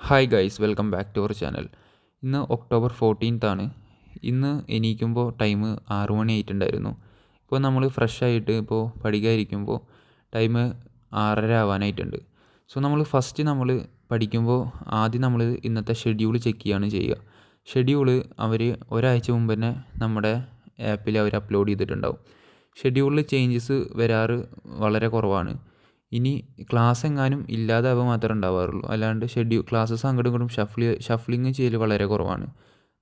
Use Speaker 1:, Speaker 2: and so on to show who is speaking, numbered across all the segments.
Speaker 1: Hi guys, welcome back to our channel. ഇന്ന് October 14th ആണ്. ഇന്ന് എണീക്കുമ്പോൾ ടൈം 6 മണി ആയിട്ടുണ്ടായിരുന്നു. ഇപ്പോൾ നമ്മൾ ഫ്രഷ് ആയിട്ട് ഇപ്പോൾ പഠിക്കാതിരിക്കുമ്പോൾ ടൈം 6:30 ആവാനായിട്ടുണ്ട്. സോ നമ്മൾ പഠിക്കുമ്പോൾ ആദ്യം നമ്മൾ ഇന്നത്തെ ഷെഡ്യൂൾ ചെക്ക് ചെയ്യുകയാണ് ചെയ്യുക. ഷെഡ്യൂള് അവർ ഒരാഴ്ച മുമ്പ് തന്നെ നമ്മുടെ ആപ്പിൽ അവർ അപ്ലോഡ് ചെയ്തിട്ടുണ്ടാവും. ഷെഡ്യൂളിൽ ചേഞ്ചസ് വരാറ് വളരെ കുറവാണ്. ഇനി ക്ലാസ് എങ്ങാനും ഇല്ലാതാവുക മാത്രമേ ഉണ്ടാവാറുള്ളൂ. അല്ലാണ്ട് ക്ലാസ്സസ് അങ്ങോട്ടും ഇങ്ങോട്ടും ഷഫ്ലിങ് ചെയ്യൽ വളരെ കുറവാണ്.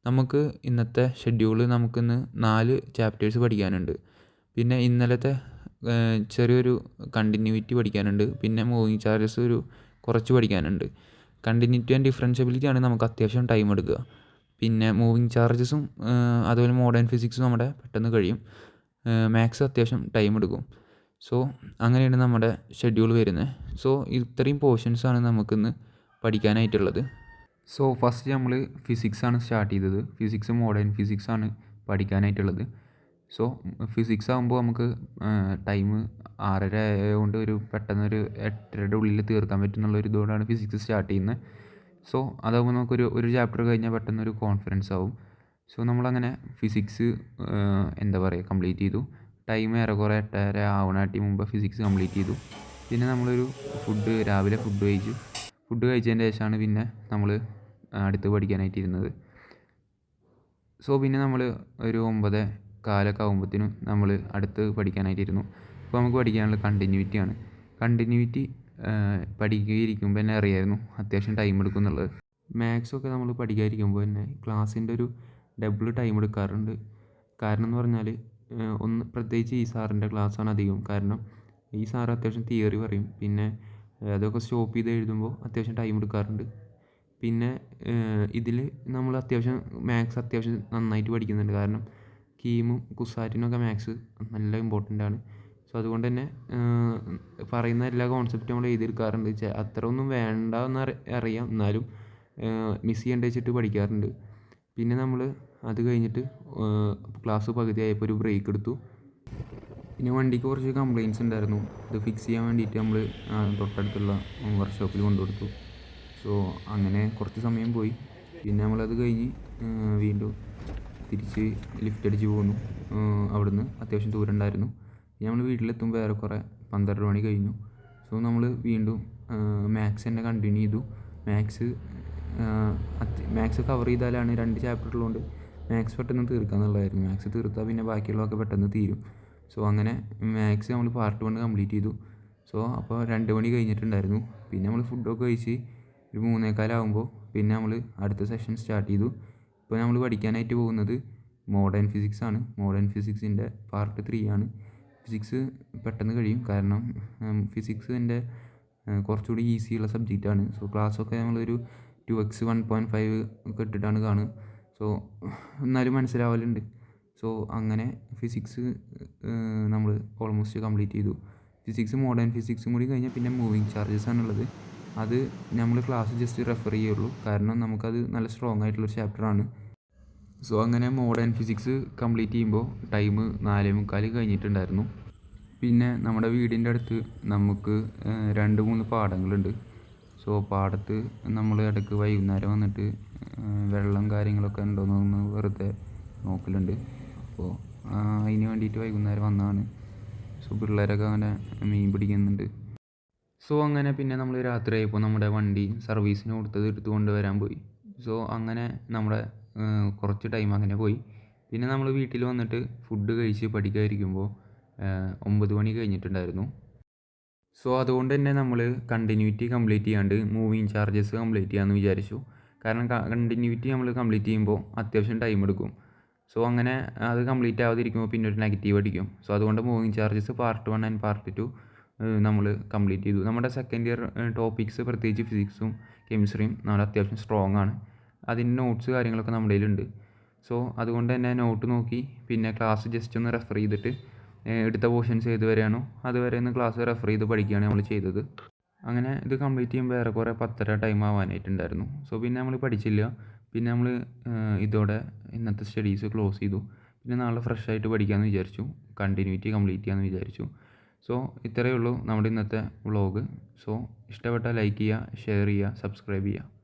Speaker 1: നമുക്ക് ഇന്നത്തെ ഷെഡ്യൂള് നമുക്കിന്ന് 4 ചാപ്റ്റേഴ്സ് പഠിക്കാനുണ്ട്. പിന്നെ ഇന്നലത്തെ ചെറിയൊരു കണ്ടിന്യൂറ്റി പഠിക്കാനുണ്ട്. പിന്നെ മൂവിങ് ചാർജസ് കുറച്ച് പഠിക്കാനുണ്ട്. കണ്ടിന്യൂറ്റി ആൻഡ് ഡിഫറൻഷ്യബിലിറ്റി ആണ് നമുക്ക് അത്യാവശ്യം ടൈം എടുക്കുക. പിന്നെ മൂവിങ് ചാർജസും അതുപോലെ മോഡേൺ ഫിസിക്സും നമ്മുടെ പെട്ടെന്ന് കഴിയും. മാത്സ് അത്യാവശ്യം ടൈം എടുക്കും. സോ അങ്ങനെയാണ് നമ്മുടെ ഷെഡ്യൂൾ വരുന്നത്. സോ ഇത്രയും പോർഷൻസാണ് നമുക്കിന്ന് പഠിക്കാനായിട്ടുള്ളത്. സോ ഫസ്റ്റ് നമ്മൾ ഫിസിക്സാണ് സ്റ്റാർട്ട് ചെയ്തത്. ഫിസിക്സ് മോഡേൺ ഫിസിക്സാണ് പഠിക്കാനായിട്ടുള്ളത്. സോ ഫിസിക്സ് ആകുമ്പോൾ നമുക്ക് ടൈം 6:30 ആയതുകൊണ്ട് പെട്ടെന്നൊരു 8:30യുടെ ഉള്ളിൽ തീർക്കാൻ പറ്റുന്നുള്ളൊരു ഇതുകൊണ്ടാണ് ഫിസിക്സ് സ്റ്റാർട്ട് ചെയ്യുന്നത്. സോ അതാകുമ്പോൾ നമുക്കൊരു ചാപ്റ്റർ കഴിഞ്ഞാൽ പെട്ടെന്നൊരു കോൺഫിഡൻസ് ആവും. സോ നമ്മളങ്ങനെ ഫിസിക്സ് കംപ്ലീറ്റ് ചെയ്തു. ടൈം ഏറെക്കുറെ 8:30 ആവണാട്ടി മുമ്പ് ഫിസിക്സ് കംപ്ലീറ്റ് ചെയ്തു. പിന്നെ നമ്മളൊരു രാവിലെ ഫുഡ് കഴിച്ചതിൻ്റെ ശേഷമാണ് പിന്നെ നമ്മൾ അടുത്ത് പഠിക്കാനായിട്ട് ഇരുന്നത്. സോ പിന്നെ നമ്മൾ ഒരു 9:15 ആകുമ്പോഴത്തേനും നമ്മൾ അടുത്ത് പഠിക്കാനായിട്ടിരുന്നു. അപ്പോൾ നമുക്ക് പഠിക്കാനുള്ള കണ്ടിന്യൂറ്റിയാണ്. കണ്ടിന്യൂറ്റി പഠിക്കുകയിരിക്കുമ്പോൾ തന്നെ അറിയായിരുന്നു അത്യാവശ്യം ടൈം എടുക്കും എന്നുള്ളത്. മാത്സൊക്കെ നമ്മൾ പഠിക്കാതിരിക്കുമ്പോൾ തന്നെ ക്ലാസ്സിൻ്റെ ഒരു ഡബിൾ ടൈം എടുക്കാറുണ്ട്. കാരണം എന്ന് പറഞ്ഞാൽ പ്രത്യേകിച്ച് ഈ സാറിൻ്റെ ക്ലാസ്സാണ് അധികം. കാരണം ഈ സാർ അത്യാവശ്യം തിയറി പറയും. പിന്നെ അതൊക്കെ സ്റ്റോപ്പ് ചെയ്ത് എഴുതുമ്പോൾ അത്യാവശ്യം ടൈം എടുക്കാറുണ്ട്. പിന്നെ ഇതിൽ നമ്മൾ മാത്സ് അത്യാവശ്യം നന്നായിട്ട് പഠിക്കുന്നുണ്ട്. കാരണം കീമും കുസാറ്റിനൊക്കെ മാത്സ് നല്ല ഇമ്പോർട്ടൻ്റ് ആണ്. സോ അതുകൊണ്ട് തന്നെ പറയുന്ന എല്ലാ കോൺസെപ്റ്റും നമ്മൾ എഴുതിയെടുക്കാറുണ്ട്. അത്ര ഒന്നും വേണ്ട എന്ന് അറിയാം, എന്നാലും മിസ് ചെയ്യേണ്ട വെച്ചിട്ട് പഠിക്കാറുണ്ട്. പിന്നെ നമ്മൾ അത് കഴിഞ്ഞിട്ട് ക്ലാസ് പകുതിയായപ്പോൾ ഒരു ബ്രേക്ക് എടുത്തു. പിന്നെ വണ്ടിക്ക് കുറച്ച് കംപ്ലയിൻറ്റ്സ് ഉണ്ടായിരുന്നു. ഇത് ഫിക്സ് ചെയ്യാൻ വേണ്ടിയിട്ട് നമ്മൾ തൊട്ടടുത്തുള്ള വർക്ക്ഷോപ്പിൽ കൊണ്ടുകൊടുത്തു. സോ അങ്ങനെ കുറച്ച് സമയം പോയി. പിന്നെ നമ്മളത് കഴിഞ്ഞ് വീണ്ടും തിരിച്ച് ലിഫ്റ്റ് അടിച്ച് പോന്നു. അവിടുന്ന് അത്യാവശ്യം ദൂരം ഉണ്ടായിരുന്നു. നമ്മൾ വീട്ടിലെത്തുമ്പോൾ ഏറെക്കുറെ 12 മണി കഴിഞ്ഞു. സോ നമ്മൾ വീണ്ടും മാത്സ് തന്നെ കണ്ടിന്യൂ ചെയ്തു. മാത്സ് കവർ ചെയ്താലാണ് 2 ചാപ്റ്റർ ഉള്ളതുകൊണ്ട് മാത്സ് പെട്ടെന്ന് തീർക്കുക എന്നുള്ളതായിരുന്നു. മാത്സ് തീർത്താൽ പിന്നെ ബാക്കിയുള്ളതൊക്കെ പെട്ടെന്ന് തീരും. സോ അങ്ങനെ മാത്സ് നമ്മൾ പാർട്ട് 1 കംപ്ലീറ്റ് ചെയ്തു. സോ അപ്പോൾ 2 മണി കഴിഞ്ഞിട്ടുണ്ടായിരുന്നു. പിന്നെ നമ്മൾ ഫുഡൊക്കെ കഴിച്ച് ഒരു 3:15 ആകുമ്പോൾ പിന്നെ നമ്മൾ അടുത്ത സെഷൻ സ്റ്റാർട്ട് ചെയ്തു. ഇപ്പോൾ നമ്മൾ പഠിക്കാനായിട്ട് പോകുന്നത് മോഡേൺ ഫിസിക്സാണ്. മോഡേൺ ഫിസിക്സിൻ്റെ പാർട്ട് 3 ആണ്. ഫിസിക്സ് പെട്ടെന്ന് കഴിയും. കാരണം ഫിസിക്സിൻ്റെ കുറച്ചുകൂടി ഈസിയുള്ള സബ്ജക്റ്റാണ്. സോ ക്ലാസ്സൊക്കെ നമ്മളൊരു 2x 1.5 ഒക്കെ ഇട്ടിട്ടാണ് കാണുക. സോ എന്നാലും മനസ്സിലാവലുണ്ട്. സോ അങ്ങനെ ഫിസിക്സ് നമ്മൾ ഓൾമോസ്റ്റ് കംപ്ലീറ്റ് ചെയ്തു. ഫിസിക്സ് മോഡേൺ ഫിസിക്സും കൂടി കഴിഞ്ഞാൽ പിന്നെ മൂവിങ് ചാർജസ് ആണുള്ളത്. അത് നമ്മൾ ക്ലാസ് ജസ്റ്റ് റെഫർ ചെയ്യുള്ളൂ. കാരണം നമുക്കത് നല്ല സ്ട്രോങ് ആയിട്ടുള്ളൊരു ചാപ്റ്ററാണ്. സോ അങ്ങനെ മോഡേൺ ഫിസിക്സ് കംപ്ലീറ്റ് ചെയ്യുമ്പോൾ ടൈം 4:45 കഴിഞ്ഞിട്ടുണ്ടായിരുന്നു. പിന്നെ നമ്മുടെ വീടിൻ്റെ അടുത്ത് നമുക്ക് 2-3 പാടങ്ങളുണ്ട്. സോ പാടത്ത് നമ്മൾ ഇടയ്ക്ക് വൈകുന്നേരം വന്നിട്ട് വെള്ളം കാര്യങ്ങളൊക്കെ ഉണ്ടോയെന്നൊന്ന് വെറുതെ നോക്കലുണ്ട്. അപ്പോൾ അതിന് വേണ്ടിയിട്ട് വൈകുന്നേരം വന്നതാണ്. സോ പിള്ളേരൊക്കെ അങ്ങനെ മീൻ പിടിക്കുന്നുണ്ട്. സോ അങ്ങനെ പിന്നെ നമ്മൾ രാത്രിയായപ്പോൾ നമ്മുടെ വണ്ടി സർവീസിന് കൊടുത്തത് എടുത്ത് കൊണ്ടുവരാൻ പോയി. സോ അങ്ങനെ നമ്മുടെ കുറച്ച് ടൈം അങ്ങനെ പോയി. പിന്നെ നമ്മൾ വീട്ടിൽ വന്നിട്ട് ഫുഡ് കഴിച്ച് പഠിക്കാതിരിക്കുമ്പോൾ 9 മണി കഴിഞ്ഞിട്ടുണ്ടായിരുന്നു. സോ അതുകൊണ്ട് തന്നെ നമ്മൾ കണ്ടിന്യൂറ്റി കംപ്ലീറ്റ് ചെയ്യാണ്ട് മൂവിങ് ചാർജസ് കംപ്ലീറ്റ് ചെയ്യാമെന്ന് വിചാരിച്ചു. കാരണം കണ്ടിന്യൂറ്റി നമ്മൾ കംപ്ലീറ്റ് ചെയ്യുമ്പോൾ അത്യാവശ്യം ടൈം എടുക്കും. സോ അങ്ങനെ അത് കംപ്ലീറ്റ് ആവാതിരിക്കുമ്പോൾ പിന്നെ ഒരു നെഗറ്റീവ് അടിക്കും. സോ അതുകൊണ്ട് moving charges part 1 and part 2 നമ്മൾ കംപ്ലീറ്റ് ചെയ്തു. നമ്മുടെ സെക്കൻഡ് ഇയർ ടോപ്പിക്സ് പ്രത്യേകിച്ച് ഫിസിക്സും കെമിസ്ട്രിയും നമ്മൾ അത്യാവശ്യം സ്ട്രോങ് ആണ്. അതിൻ്റെ നോട്ട്സ് കാര്യങ്ങളൊക്കെ നമ്മുടെ കയ്യിലുണ്ട്. സോ അതുകൊണ്ട് തന്നെ നോട്ട് നോക്കി പിന്നെ ക്ലാസ് ജസ്റ്റ് ഒന്ന് റെഫർ ചെയ്തിട്ട് എടുത്ത പോർഷൻസ് ഏതുവരെയാണോ അതുവരെ ഒന്ന് ക്ലാസ് റെഫർ ചെയ്ത് പഠിക്കുകയാണ് നമ്മൾ ചെയ്തത്. അങ്ങനെ ഇത് കംപ്ലീറ്റ് ചെയ്യുമ്പോൾ ഏറെക്കുറെ 10:30 ടൈം ആവാനായിട്ടുണ്ടായിരുന്നു. സോ പിന്നെ നമ്മൾ പഠിച്ചില്ല. പിന്നെ നമ്മൾ ഇതോടെ ഇന്നത്തെ സ്റ്റഡീസ് ക്ലോസ് ചെയ്തു. പിന്നെ നാളെ ഫ്രഷ് ആയിട്ട് പഠിക്കാമെന്ന് വിചാരിച്ചു. കണ്ടിന്യൂറ്റി കംപ്ലീറ്റ് ചെയ്യാമെന്ന് വിചാരിച്ചു. സോ ഇത്രയേ ഉള്ളൂ നമ്മുടെ ഇന്നത്തെ വ്ളോഗ്. സോ ഇഷ്ടപ്പെട്ടാൽ ലൈക്ക് ചെയ്യുക, ഷെയർ ചെയ്യുക, സബ്സ്ക്രൈബ് ചെയ്യുക.